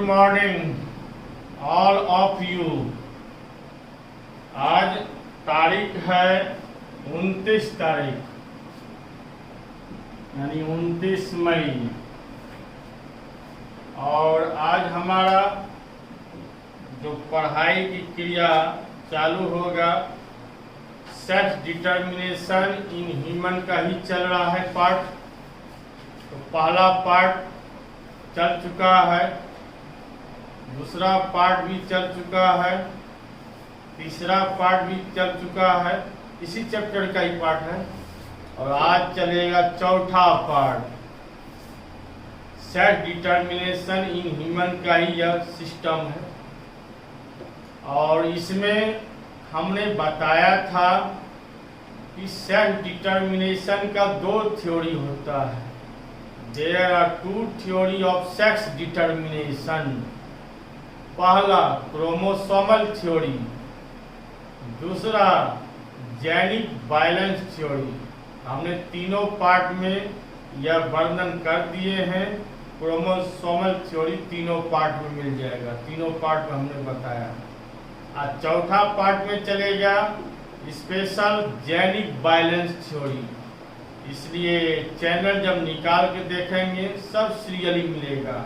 Morning all of you. आज तारीख है 29 तारीख यानी 29 मई और आज हमारा जो पढ़ाई की क्रिया चालू होगा सेल्फ डिटर्मिनेशन इन ह्यूमन का ही चल रहा है पार्ट। तो पहला पार्ट चल चुका है, दूसरा पार्ट भी चल चुका है, तीसरा पार्ट भी चल चुका है, इसी चैप्टर का ही पार्ट है और आज चलेगा चौथा part. Self determination in human का ही यह सिस्टम है और इसमें हमने बताया था कि सेल्फ डिटर्मिनेशन का दो थ्योरी होता है। There are two theory of sex determination. पहला क्रोमोसोमल थ्योरी, दूसरा जेनिक बैलेंस थ्योरी। हमने तीनों पार्ट में यह वर्णन कर दिए हैं। क्रोमोसोमल थ्योरी तीनों पार्ट में मिल जाएगा, तीनों पार्ट में हमने बताया। आज चौथा पार्ट में चलेगा स्पेशल जेनिक बैलेंस थ्योरी। इसलिए चैनल जब निकाल के देखेंगे सब सीरियली मिलेगा।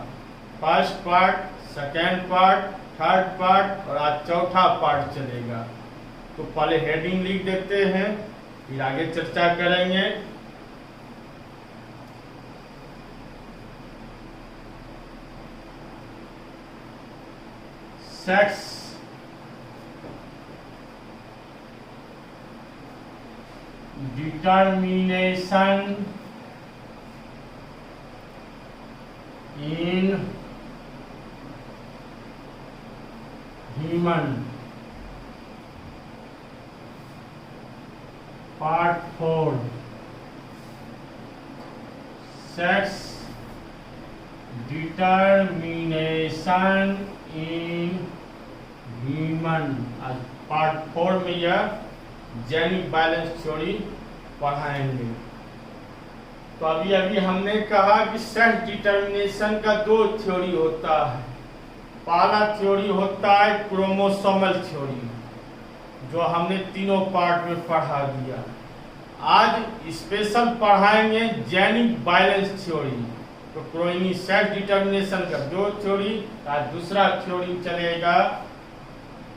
First part, second part, third part और आज चौथा पार्ट चलेगा। तो पहले हेडिंग लिख देते हैं, फिर आगे चर्चा करेंगे। Sex determination in human part 4। Sex determination in human. आज पार्ट 4 में यह जेनिक बैलेंस थ्योरी पढ़ाएंगे। तो अभी हमने कहा कि सेल्फ डिटर्मिनेशन का दो थ्योरी होता है। पहला थ्योरी होता है क्रोमोसोमल थ्योरी, जो हमने तीनों पार्ट में पढ़ा दिया। आज स्पेशल पढ़ाएंगे जेनिक बैलेंस थ्योरी। तो क्रोइनी सेल्फ डिटर्मिनेशन का दो थ्योरी। आज दूसरा थ्योरी चलेगा,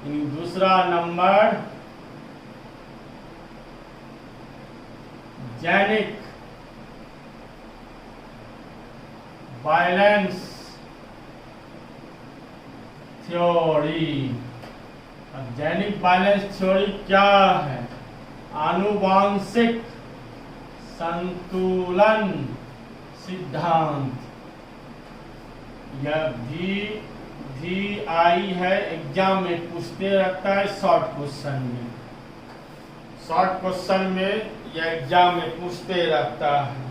दूसरा नंबर जेनिक बैलेंस थ्योरी। अब जेनिक बैलेंस थ्योरी क्या है? आनुवांशिक संतुलन सिद्धांत। यह भी आई है, एग्जाम में पूछते रहता है शॉर्ट क्वेश्चन में। शॉर्ट क्वेश्चन में यह एग्जाम में पूछते रहता है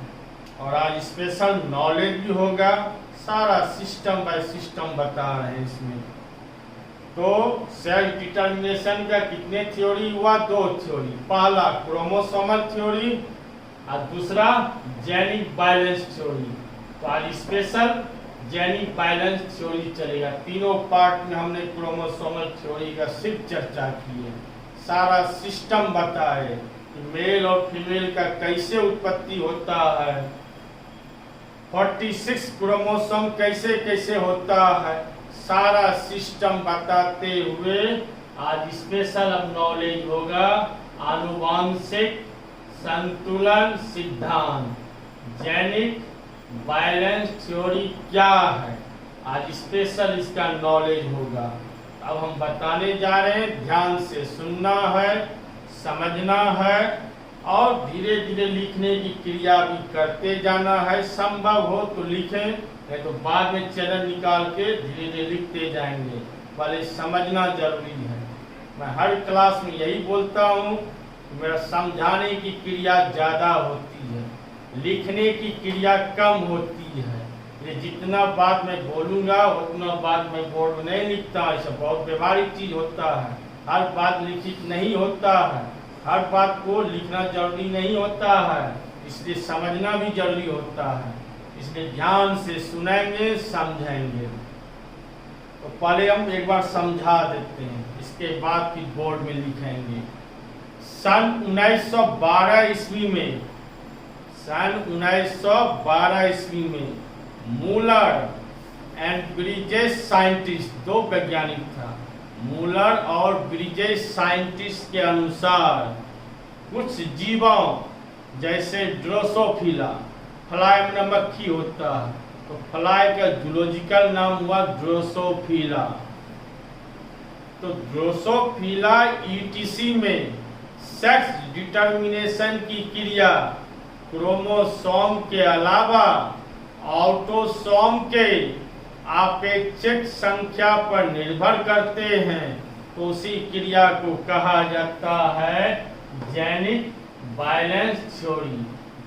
और आज स्पेशल नॉलेज भी होगा। सारा सिस्टम बाय सिस्टम बता रहे हैं इसमें। तो सेल्फ डिटर्मिनेशन का कितने थ्योरी हुआ? दो थ्योरी। पहला क्रोमोसोमल थ्योरी और दूसरा जेनिक बैलेंस थ्योरी। तो आज स्पेशल जेनिक बैलेंस थ्योरी चलेगा। तीनों पार्ट में हमने क्रोमोसोमल थ्योरी का सिर्फ चर्चा की है। सारा सिस्टम बताए कि मेल और फीमेल का कैसे उत्पत्ति होता है, 46 क्रोमोसोम कैसे कैसे होता है, सारा सिस्टम बताते हुए आज स्पेशल अब नॉलेज होगा आनुवांशिक संतुलन सिद्धांत। जेनिक बैलेंस थ्योरी क्या है, आज स्पेशल इसका नॉलेज होगा। अब हम बताने जा रहे हैं, ध्यान से सुनना है, समझना है और धीरे धीरे लिखने की क्रिया भी करते जाना है। संभव हो तो लिखें, नहीं तो बाद में चैनल निकाल के धीरे धीरे लिखते जाएंगे। पहले समझना जरूरी है। मैं हर क्लास में यही बोलता हूँ कि मेरा समझाने की क्रिया ज़्यादा होती है, लिखने की क्रिया कम होती है। ये जितना बात मैं बोलूँगा उतना बात मैं बोर्ड में नहीं लिखता। ऐसा बहुत व्यवहारिक चीज़ होता है। हर बात लिखित नहीं होता है, हर बात को लिखना जरूरी नहीं होता है, इसलिए समझना भी जरूरी होता है। इसलिए ध्यान से सुनेंगे, समझेंगे। तो पहले हम एक बार समझा देते हैं, इसके बाद फिर बोर्ड में लिखेंगे। सन 1912 ईस्वी में, सन 1912 ईस्वी में मूलर एंड ब्रिजेस साइंटिस्ट, दो वैज्ञानिक था, मूलर और ब्रिजेस साइंटिस्ट के अनुसार कुछ जीवों जैसे ड्रोसोफिला, फ्लाई में मक्खी होता है तो फ्लाई का जूलॉजिकल नाम हुआ ड्रोसोफिला, तो ड्रोसोफिला ईटीसी में सेक्स डिटर्मिनेशन की क्रिया क्रोमोसोम के अलावा ऑटोसोम के आपेक्षिक संख्या पर निर्भर करते हैं, तो उसी क्रिया को कहा जाता है जेनिक बैलेंस थ्योरी।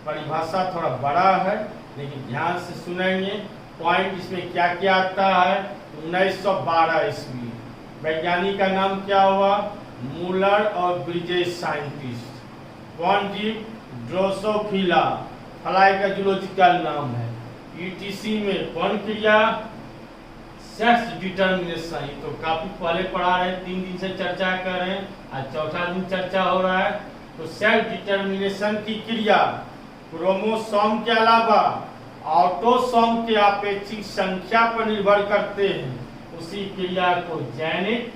परिभाषा थोड़ा बड़ा है लेकिन ध्यान से सुनेंगे, पॉइंट इसमें क्या क्या आता है। 1912 ईस्वी, वैज्ञानिक का नाम क्या हुआ, मूलर और ब्रिजेस साइंटिस्ट। कौन जीव, ड्रोसोफिला, फ्लाई का जूलॉजिकल नाम है। ईटीसी में कौन क्रिया, सेक्स डिटर्मिनेशन, ये तो काफी पहले पढ़ा रहे, 3 दिन से चर्चा कर रहे हैं, आज चौथा दिन चर्चा हो रहा है। तो सेक्स डिटर्मिनेशन की क्रिया क्रोमोसोम के अलावा ऑटोसोम के अपेक्षिक संख्या पर निर्भर करते हैं, उसी क्रिया को जेनिक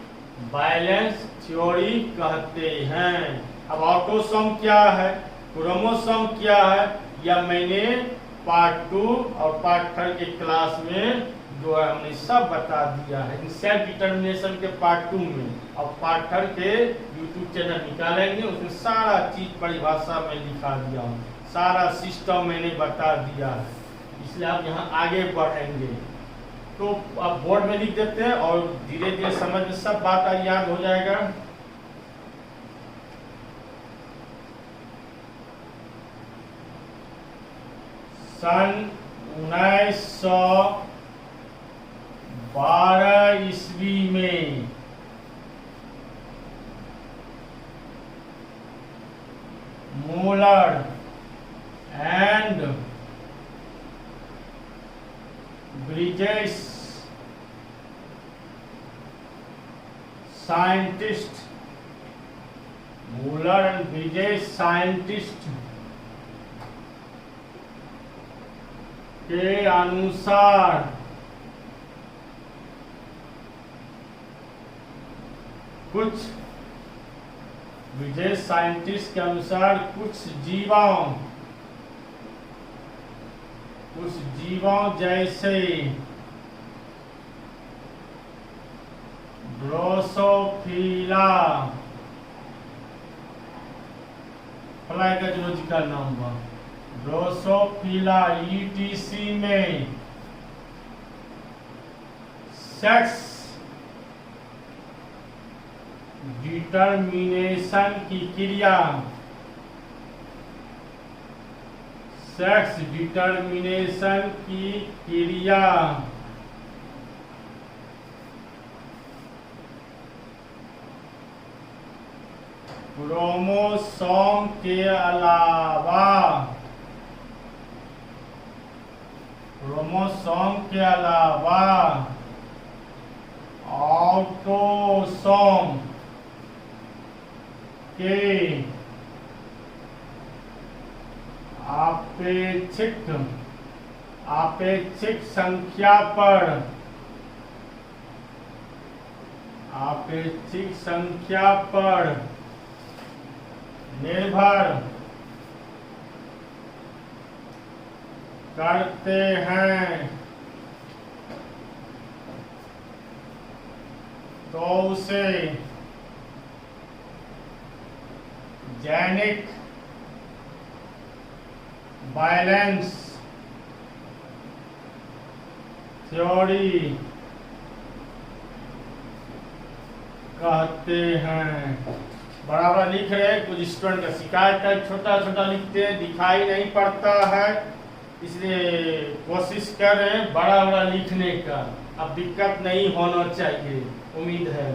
बैलेंस थ्योरी कहते हैं। अब ऑटोसोम क्या है, क्रोमोसोम क्या है, यह मैंने पार्ट 2 और पार्ट 3 के क्लास में जो है हमने सब बता दिया है, सेल्फ डिटर्मिनेशन के पार्ट 2 में, और पार्ट 3 के यूट्यूब चैनल निकालेंगे, उसमें सारा चीज परिभाषा में लिखा दिया हूँ, सारा सिस्टम मैंने बता दिया है, इसलिए आप यहाँ आगे बढ़ेंगे। तो आप बोर्ड में लिख देते हैं और धीरे धीरे समझ में सब बात याद हो जाएगा। सन 1912 ईस्वी में Müller and bridges scientist, Müller and bridges scientist के अनुसार कुछ ब्रिजेस साइंटिस्ट के अनुसार कुछ जीवों जैसे ड्रोसोफिला, फ्लाई का जूलॉजिकल नाम हुआ ड्रोसोफिला ईटीसी में सेक्स डिटर्मिनेशन की क्रिया, सेक्स डिटर्मिनेशन की क्रिया क्रोमोसोम के अलावा ऑटोसोम के आपेक्षिक संख्या पर निर्भर करते हैं, तो उसे जेनिक बैलेंस थ्योरी कहते हैं। बराबर लिख रहे हैं, कुछ स्टूडेंट का शिकायत है, छोटा छोटा लिखते हैं, दिखाई नहीं पड़ता है, इसलिए कोशिश कर रहे हैं बड़ा बड़ा लिखने का। अब दिक्कत नहीं होना चाहिए, उम्मीद है।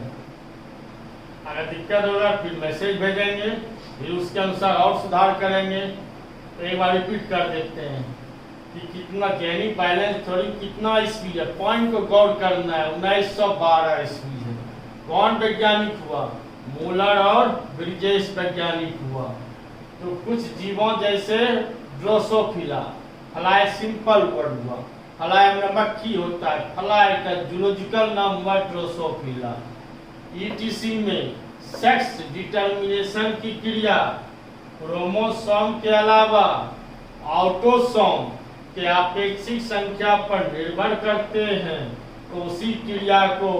अगर दिक्कत होगा फिर मैसेज भेजेंगे, फिर उसके अनुसार और सुधार करेंगे। तो एक बार रिपीट कर देते हैं, कि कितना जेनिक बैलेंस थ्योरी कितना ईस्वी है, पॉइंट को गौर करना है। 1912 ईस्वी है। कौन वैज्ञानिक हुआ? मूलर और ब्रिजेश वैज्ञानिक हुआ। तो कुछ जीवों जैसे ड्रोसोफिला, फ्लाई सिंपल वर्ड हुआ, फ्लाई में मक्खी होता है, फ्लाई का जूलॉजिकल नाम हुआ ड्रोसोफिला। ईटीसी में सेक्स डिटर्मिनेशन की क्रिया क्रोमोसोम के अलावा ऑटोसोम के आपेक्षिक संख्या पर निर्भर करते हैं, तो उसी क्रिया को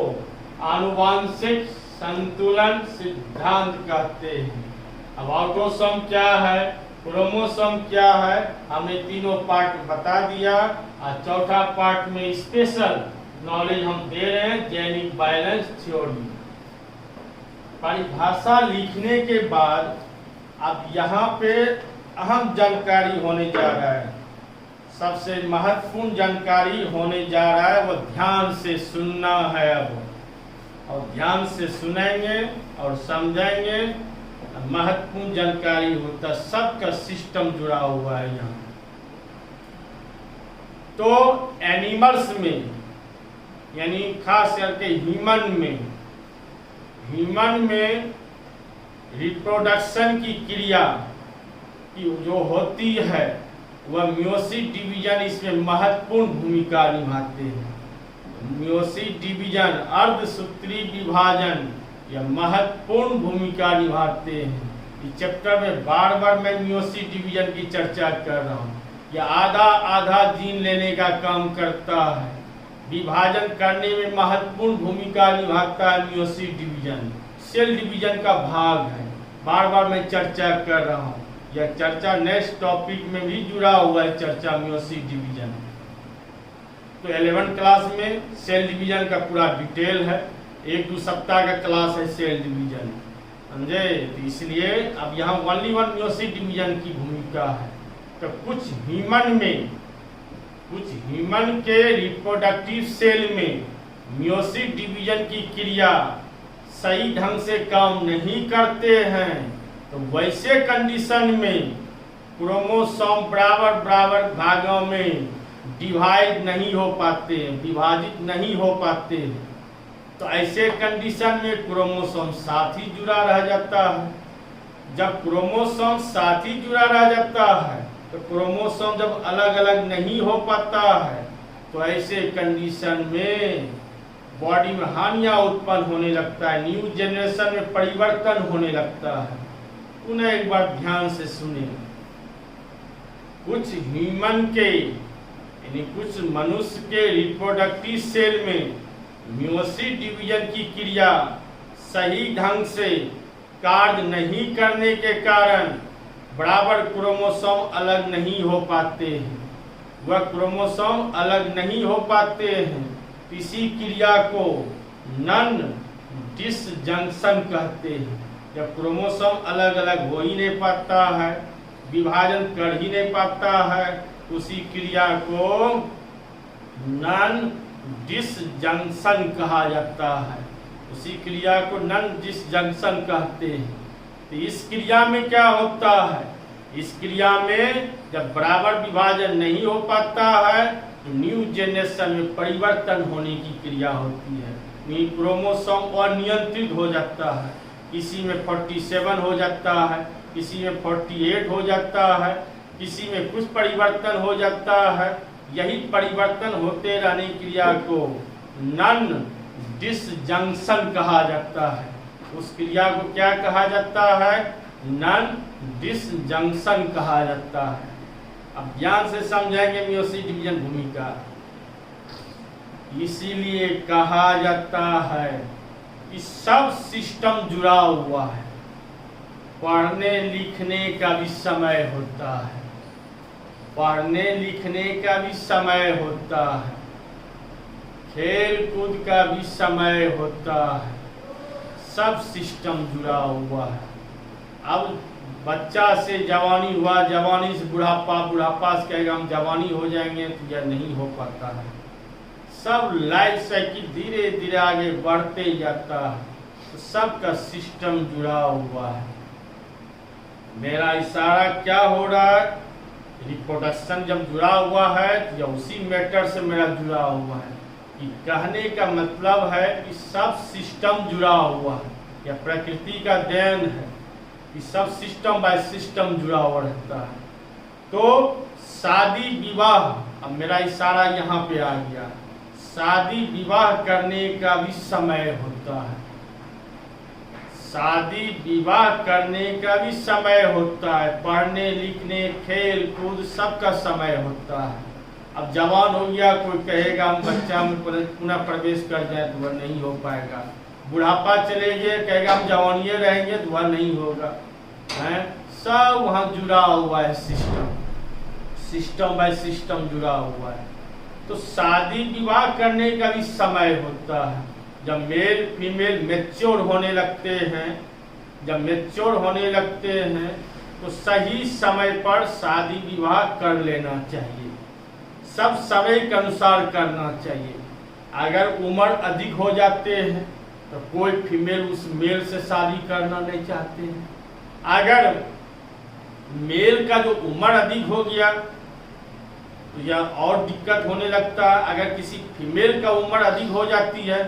आनुवांशिक संतुलन सिद्धांत कहते हैं। अब ऑटोसोम क्या है, क्रोमोसोम क्या है, हमने तीनों पार्ट बता दिया। और चौथा पार्ट में स्पेशल नॉलेज हम दे रहे हैं, जेनिक बैलेंस थ्योरी। परिभाषा लिखने के बाद अब यहाँ पे अहम जानकारी होने जा रहा है, सबसे महत्वपूर्ण जानकारी होने जा रहा है, वो ध्यान से सुनना है अब। और ध्यान से सुनेंगे और समझेंगे, महत्वपूर्ण जानकारी होता, सबका सिस्टम जुड़ा हुआ है यहाँ। तो एनिमल्स में यानी खास करके ह्यूमन में रिप्रोडक्शन की क्रिया की जो होती है वह मियोसिस डिवीजन इसमें महत्वपूर्ण भूमिका निभाते हैं। मियोसिस डिवीजन अर्धसूत्री विभाजन यह महत्वपूर्ण भूमिका निभाते हैं। इस चैप्टर में बार बार मैं मियोसिस डिवीजन की चर्चा कर रहा हूँ। यह आधा जीन लेने का काम करता है, विभाजन करने में महत्वपूर्ण भूमिका निभाता है। मियोसिस डिवीजन सेल डिवीजन का भाग है, बार बार मैं चर्चा कर रहा हूँ। यह चर्चा नेक्स्ट टॉपिक में भी जुड़ा हुआ है, चर्चा मियोसिस डिवीजन। तो 11th क्लास में सेल डिवीजन का पूरा डिटेल है, 1-2 सप्ताह का क्लास है सेल डिवीजन, समझे। तो इसलिए अब यहाँ ओनली वन मियोसिस डिवीजन की भूमिका है। तो कुछ ह्यूमन के रिप्रोडक्टिव सेल में मियोसिस डिवीजन की क्रिया सही ढंग से काम नहीं करते हैं, तो वैसे कंडीशन में क्रोमोसोम बराबर भागों में डिवाइड नहीं हो पाते, विभाजित नहीं हो पाते। तो ऐसे कंडीशन में क्रोमोसोम साथ ही जुड़ा रह जाता है। जब क्रोमोसोम साथ ही जुड़ा रह जाता है तो क्रोमोसोम जब अलग अलग नहीं हो पाता है, तो ऐसे कंडीशन में बॉडी में हानियां उत्पन्न होने लगता है, न्यू जनरेशन में परिवर्तन होने लगता है। उन्हें एक बार ध्यान से सुने। कुछ ह्यूमन के यानी कुछ मनुष्य के रिप्रोडक्टिव सेल में मियोसिस डिवीजन की क्रिया सही ढंग से कार्य नहीं करने के कारण बराबर क्रोमोसोम अलग नहीं हो पाते हैं। वह क्रोमोसोम अलग नहीं हो पाते हैं, इसी क्रिया को नॉन डिसजंक्शन कहते हैं। जब क्रोमोसोम अलग अलग हो ही नहीं पाता है, विभाजन कर ही नहीं पाता है, उसी क्रिया को नॉन डिसजंक्शन कहा जाता है। उसी क्रिया को नॉन डिसजंक्शन कहते हैं। तो इस क्रिया में क्या होता है, इस क्रिया में जब बराबर विभाजन नहीं हो पाता है तो न्यू जनरेशन में परिवर्तन होने की क्रिया होती है। क्रोमोसोम अनियंत्रित हो जाता है, किसी में 47 हो जाता है, किसी में 48 हो जाता है, किसी में कुछ परिवर्तन हो जाता है। यही परिवर्तन होते रहने की क्रिया को नॉन डिसजंक्शन कहा जाता है। उस क्रिया को क्या कहा जाता है, नॉन डिसजंक्शन कहा जाता है। अब ध्यान से समझेंगे मियोसिस डिवीजन भूमिका। इसीलिए कहा जाता है कि सब सिस्टम जुड़ा हुआ है। पढ़ने लिखने का भी समय होता है, पढ़ने लिखने का भी समय होता है, खेल कूद का भी समय होता है, सब सिस्टम जुड़ा हुआ है। अब बच्चा से जवानी हुआ, जवानी से बुढ़ापा, बुढ़ापा से कहेगा हम जवानी हो जाएंगे, तो यह नहीं हो पाता है। सब लाइफ साइकिल धीरे धीरे आगे बढ़ते जाता है, तो सबका सिस्टम जुड़ा हुआ है। मेरा इशारा क्या हो रहा है, रिप्रोडक्शन जब जुड़ा हुआ है तो या उसी मैटर से मेरा जुड़ा हुआ है। कि कहने का मतलब है कि सब सिस्टम जुड़ा हुआ है, या प्रकृति का देन है कि सब सिस्टम बाय सिस्टम जुड़ा हुआ रहता है। तो शादी विवाह, अब मेरा इशारा यहाँ पे आ गया, शादी विवाह करने का भी समय होता है, शादी विवाह करने का भी समय होता है, पढ़ने लिखने खेल कूद सबका समय होता है। अब जवान हो गया, कोई कहेगा हम बच्चा में पुनः प्रवेश कर जाए तो वह नहीं हो पाएगा। बुढ़ापा चले गए, कहेगा हम जवानिए रहेंगे तो वह नहीं होगा। हैं सब वहाँ जुड़ा हुआ है, सिस्टम बाय सिस्टम जुड़ा हुआ है। तो शादी विवाह करने का भी समय होता है। जब मेल फीमेल मैच्योर होने लगते हैं, जब मैच्योर होने लगते हैं तो सही समय पर शादी विवाह कर लेना चाहिए, सब समय के अनुसार करना चाहिए। अगर उम्र अधिक हो जाते हैं तो कोई फीमेल उस मेल से शादी करना नहीं चाहते हैं। अगर मेल का जो उम्र अधिक हो गया तो यह और दिक्कत होने लगता है। अगर किसी फीमेल का उम्र अधिक हो जाती है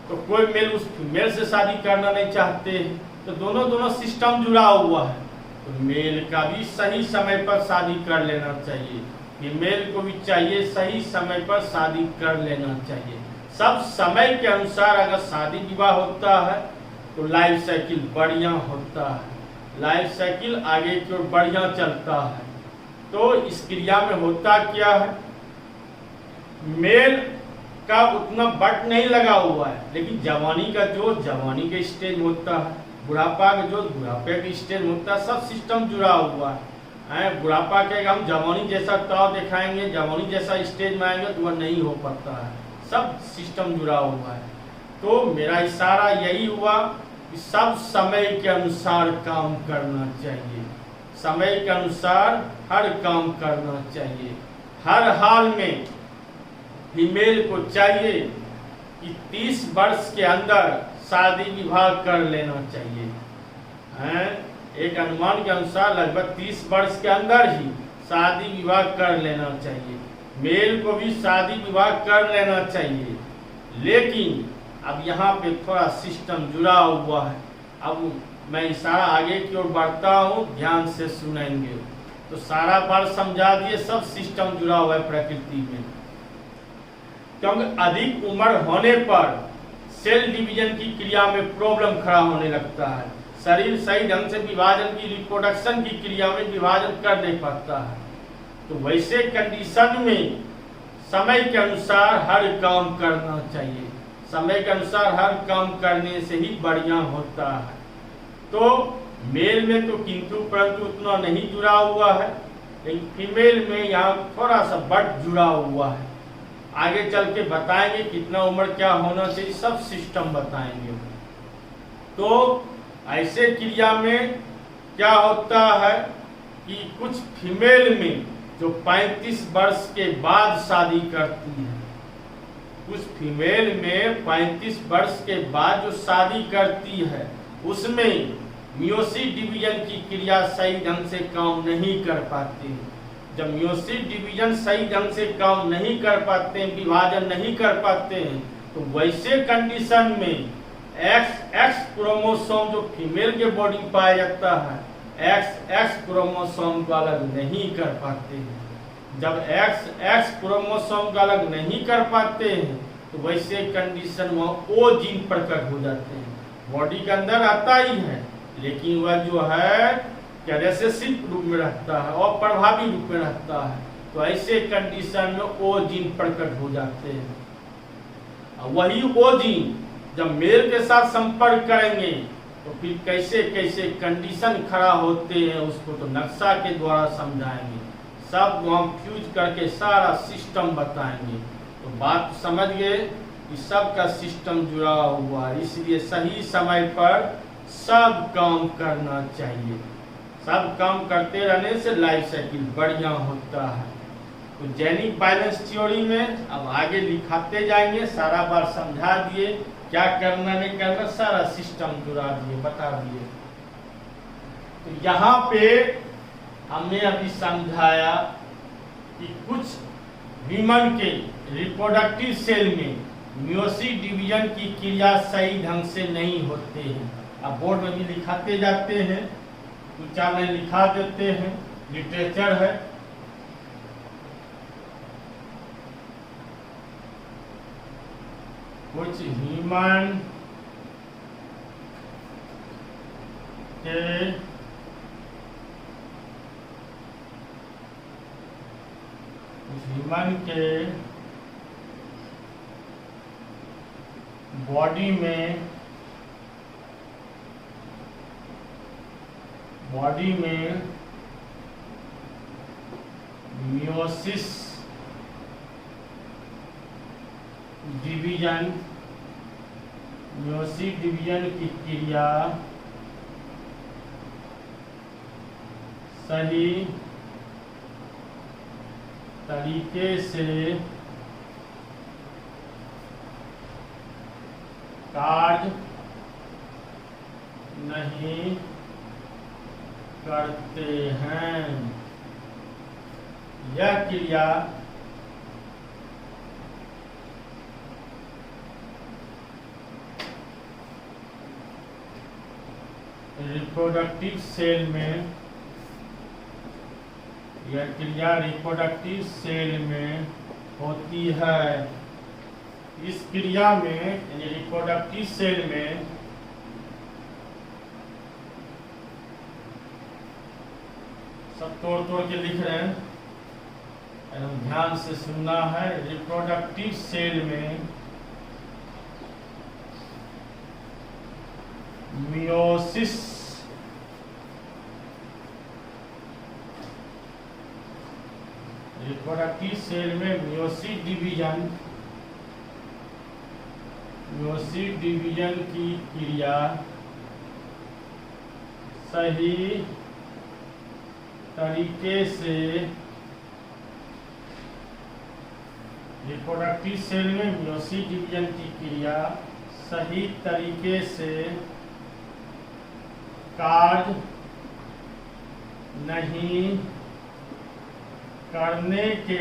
तो कोई मेल उस फीमेल से शादी करना नहीं चाहते हैं। तो दोनों सिस्टम जुड़ा हुआ है। तो मेल का भी सही समय पर शादी कर लेना चाहिए, फीमेल को भी चाहिए सही समय पर शादी कर लेना चाहिए। सब समय के अनुसार अगर शादी विवाह होता है तो लाइफ साइकिल बढ़िया होता है, लाइफ साइकिल आगे की ओर बढ़िया चलता है। तो इस क्रिया में होता क्या है, मेल का उतना बट नहीं लगा हुआ है, लेकिन जवानी का जो जवानी का स्टेज होता है, बुढ़ापा का जो बुढ़ापे का स्टेज होता है, सब सिस्टम जुड़ा हुआ है। बुढ़ापा के हम जवानी जैसा ताव दिखाएंगे, जवानी जैसा स्टेज में आएंगे तो वह नहीं हो पाता है, सब सिस्टम जुड़ा हुआ है। तो मेरा इशारा यही हुआ कि सब समय के अनुसार काम करना चाहिए, समय के अनुसार हर काम करना चाहिए। हर हाल में फीमेल को चाहिए कि 30 वर्ष के अंदर शादी विवाह कर लेना चाहिए। एक अनुमान के अनुसार लगभग 30 वर्ष के अंदर ही शादी विवाह कर लेना चाहिए। मेल को भी शादी विवाह कर लेना चाहिए, लेकिन अब यहाँ पे थोड़ा सिस्टम जुड़ा हुआ है। अब मैं इशारा आगे की ओर बढ़ता हूँ, ध्यान से सुनेंगे। तो सारा बार समझा दिए, सब सिस्टम जुड़ा हुआ है प्रकृति में। क्योंकि अधिक उम्र होने पर सेल डिवीजन की क्रिया में प्रॉब्लम खड़ा होने लगता है। शरीर सही ढंग से विभाजन की रिप्रोडक्शन की क्रिया में विभाजन कर नहीं पाता है। तो वैसे कंडीशन में समय के अनुसार हर काम करना चाहिए, समय के अनुसार हर काम करने से ही बढ़िया होता है। तो मेल में तो किंतु परंतु उतना नहीं जुड़ा हुआ है, लेकिन फीमेल में यहाँ थोड़ा सा बट जुड़ा हुआ है। आगे चल के बताएंगे कितना उम्र क्या होना चाहिए, सब सिस्टम बताएंगे। तो ऐसे क्रिया में क्या होता है कि कुछ फीमेल में जो 35 वर्ष के बाद शादी करती है, कुछ फीमेल में 35 वर्ष के बाद जो शादी करती है उसमें मियोसिस डिवीजन की क्रिया सही ढंग से काम नहीं कर पाती है। जब मियोसिस डिवीजन सही ढंग से काम नहीं कर पाते हैं, विभाजन नहीं कर पाते हैं, तो वैसे कंडीशन में एक्स क्रोमोसोम जो फीमेल के बॉडी में पाया जाता है, एक्स क्रोमोसोम को अलग नहीं कर पाते हैं। जब एक्स क्रोमोसोम को अलग नहीं कर पाते हैं तो वैसे कंडीशन में ओ जीन प्रकट हो जाते हैं। बॉडी के अंदर आता ही है, लेकिन वह जो है क्या रिसेसिव रूप में रहता है और प्रभावी रूप में रहता है। तो ऐसे कंडीशन में ओ जीन प्रकट हो जाते हैं। वही ओ जीन जब मेल के साथ संपर्क करेंगे तो फिर कैसे कैसे कंडीशन खड़ा होते हैं उसको तो नक्शा के द्वारा समझाएंगे, सब हम फ्यूज करके सारा सिस्टम बताएंगे। तो बात समझ गए कि सबका सिस्टम जुड़ा हुआ है, इसलिए सही समय पर सब काम करना चाहिए। सब काम करते रहने से लाइफ साइकिल बढ़िया होता है। तो जेनिक बैलेंस थ्योरी में अब आगे लिखाते जाएंगे, सारा बार समझा दिए, क्या करना नहीं करना सारा सिस्टम जुड़ा दिए, बता दिए। तो यहाँ पे हमने अभी समझाया कि कुछ विमन के रिप्रोडक्टिव सेल में मियोसिस डिवीजन की क्रिया सही ढंग से नहीं होते हैं। अब बोर्ड में भी लिखाते जाते हैं, कुछ चार लाइन लिखा देते हैं, लिटरेचर है। कुछ ह्यूमन के बॉडी में मियोसिस डिवीजन की क्रिया सही तरीके से कार्य नहीं करते हैं। यह क्रिया रिप्रोडक्टिव सेल में होती है। इस क्रिया में यानी रिप्रोडक्टिव सेल में सब तोड़ के लिख रहे हैं, एकदम ध्यान से सुनना है। रिप्रोडक्टिव सेल में मियोसिस डिवीजन की क्रिया सही तरीके से रिप्रोडक्टिव सेल में मियोसिस डिवीजन की क्रिया सही तरीके से कार्य नहीं करने के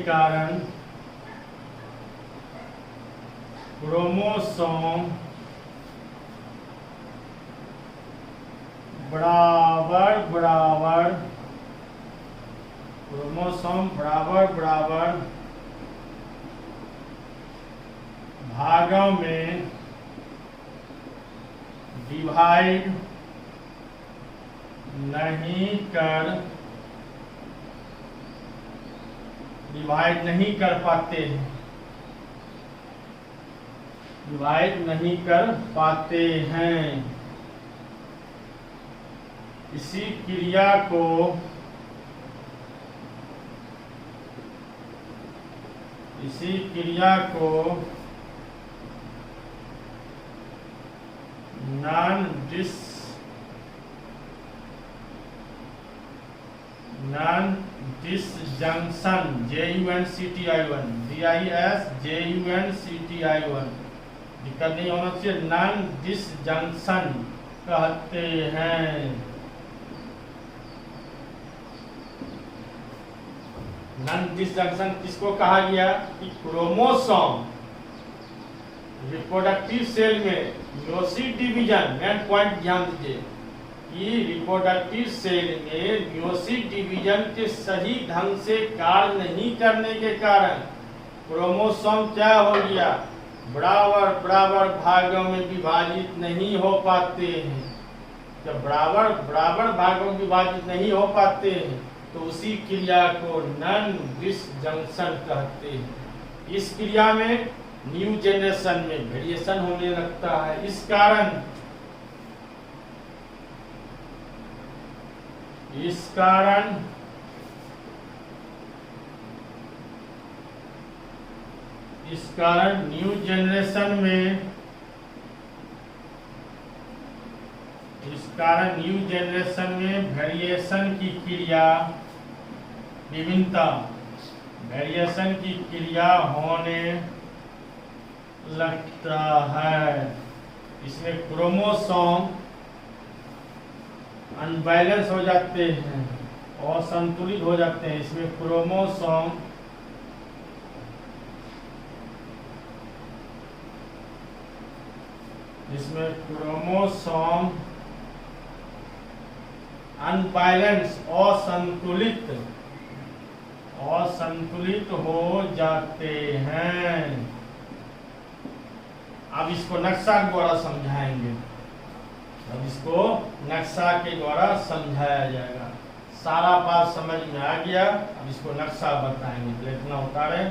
कारण क्रोमोसोम बराबर भागों में डिवाइड नहीं कर पाते हैं। इसी क्रिया को नॉन डिसजंक्शन JUNCTI1 दिक्कत नहीं होना चाहिए, नॉन डिसजंक्शन कहते हैं। नॉन डिसजंक्शन किसको कहा गया कि क्रोमोसोम रिप्रोडक्टिव सेल में मियोसिस डिवीजन, मेन पॉइंट ध्यान दीजिए कि रिप्रोडक्टिव सेल में मियोसिस डिवीजन के सही ढंग से कार्य नहीं करने के कारण क्रोमोसोम क्या हो गया, बराबर भागों में विभाजित नहीं हो पाते हैं। जब बराबर भागों में विभाजित नहीं हो पाते हैं तो उसी क्रिया को नॉन डिसजंक्शन कहते हैं। इस क्रिया में न्यू जनरेशन में वेरिएशन होने लगता है। इस कारण न्यू जनरेशन में वेरिएशन की क्रिया होने लगता है। इसमें क्रोमोसोम अनबैलेंस हो जाते हैं, असंतुलित हो जाते हैं। इसमें क्रोमोसोम अनबैलेंस, असंतुलित हो जाते हैं। अब इसको नक्शा के द्वारा समझाएंगे। अब इसको नक्शा के द्वारा समझाया जाएगा। सारा बात समझ में आ गया, अब इसको नक्शा बताएंगे। तो इतना उतारे।